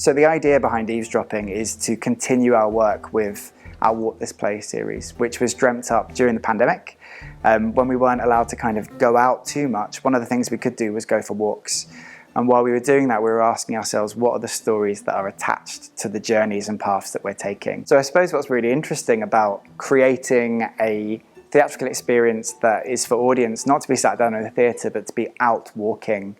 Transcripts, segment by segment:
So the idea behind Eavesdropping is to continue our work with our Walk This Play series, which was dreamt up during the pandemic. When we weren't allowed to kind of go out too much, one of the things we could do was go for walks. And while we were doing that, we were asking ourselves, what are the stories that are attached to the journeys and paths that we're taking? So I suppose what's really interesting about creating a theatrical experience that is for audience, not to be sat down in a theatre, but to be out walking,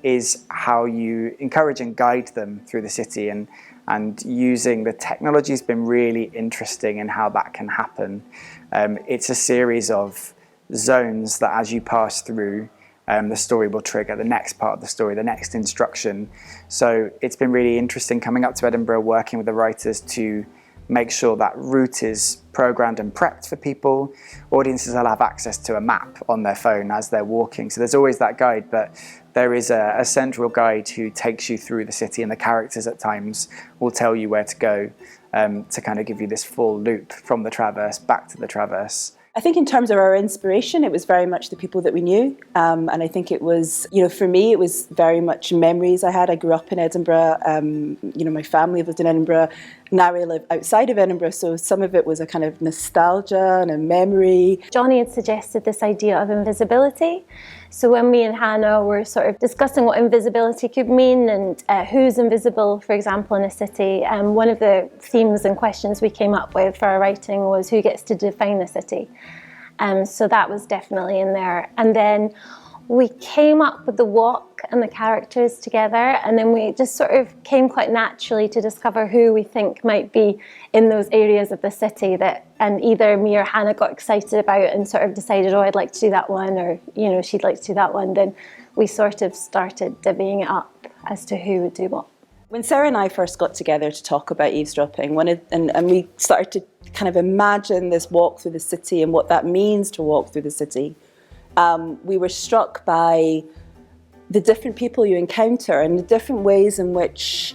is how you encourage and guide them through the city. And using the technology has been really interesting in how that can happen. It's a series of zones that as you pass through, the story will trigger the next part of the story, the next instruction. So it's been really interesting coming up to Edinburgh, working with the writers to make sure that route is programmed and prepped for people. Audiences will have access to a map on their phone as they're walking. So there's always that guide, but there is a central guide who takes you through the city, and the characters at times will tell you where to go to kind of give you this full loop from the Traverse back to the Traverse. I think in terms of our inspiration, it was very much the people that we knew. And I think it was, for me, it was very much memories I had. I grew up in Edinburgh. My family lived in Edinburgh. Now I live outside of Edinburgh, so some of it was a kind of nostalgia and a memory. Jonnie had suggested this idea of invisibility. So when me and Hannah were sort of discussing what invisibility could mean and who's invisible, for example, in a city, one of the themes and questions we came up with for our writing was who gets to define the city. So that was definitely in there. And then we came up with the walk and the characters together, and then we just sort of came quite naturally to discover who we think might be in those areas of the city that, and either me or Hannah got excited about and sort of decided, oh, I'd like to do that one, or she'd like to do that one. Then we sort of started divvying it up as to who would do what. When Sarah and I first got together to talk about eavesdropping, and we started to kind of imagine this walk through the city and what that means to walk through the city, we were struck by the different people you encounter and the different ways in which,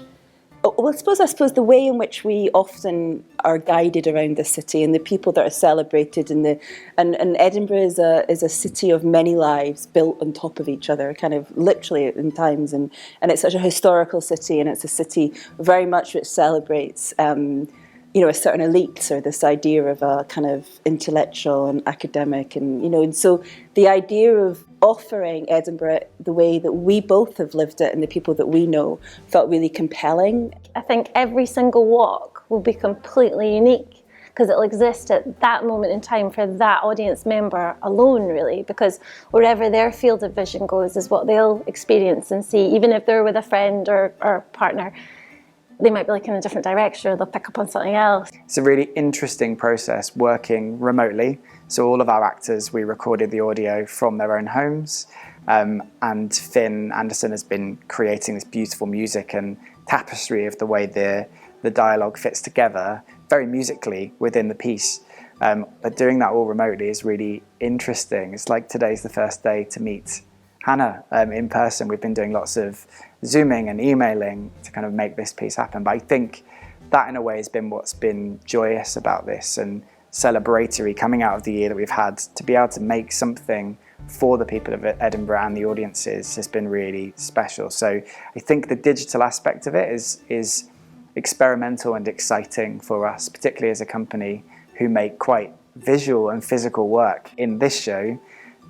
I suppose the way in which we often are guided around the city and the people that are celebrated, and Edinburgh is a city of many lives built on top of each other, kind of literally in times, and it's such a historical city, and it's a city very much which celebrates a certain elite, or this idea of a kind of intellectual and academic, and so the idea of offering Edinburgh the way that we both have lived it and the people that we know felt really compelling. I think every single walk will be completely unique because it'll exist at that moment in time for that audience member alone, really, because wherever their field of vision goes is what they'll experience and see, even if they're with a friend or partner. They might be looking in a different direction, or they'll pick up on something else. It's a really interesting process working remotely. So all of our actors, we recorded the audio from their own homes, and Finn Anderson has been creating this beautiful music and tapestry of the way the dialogue fits together very musically within the piece. But doing that all remotely is really interesting. It's like today's the first day to meet Hannah in person. We've been doing lots of Zooming and emailing to kind of make this piece happen. But I think that in a way has been what's been joyous about this and celebratory coming out of the year that we've had. To be able to make something for the people of Edinburgh and the audiences has been really special. So I think the digital aspect of it is experimental and exciting for us, particularly as a company who make quite visual and physical work. In this show,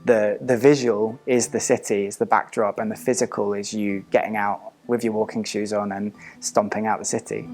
the visual is the city, is the backdrop, and the physical is you getting out with your walking shoes on and stomping out the city.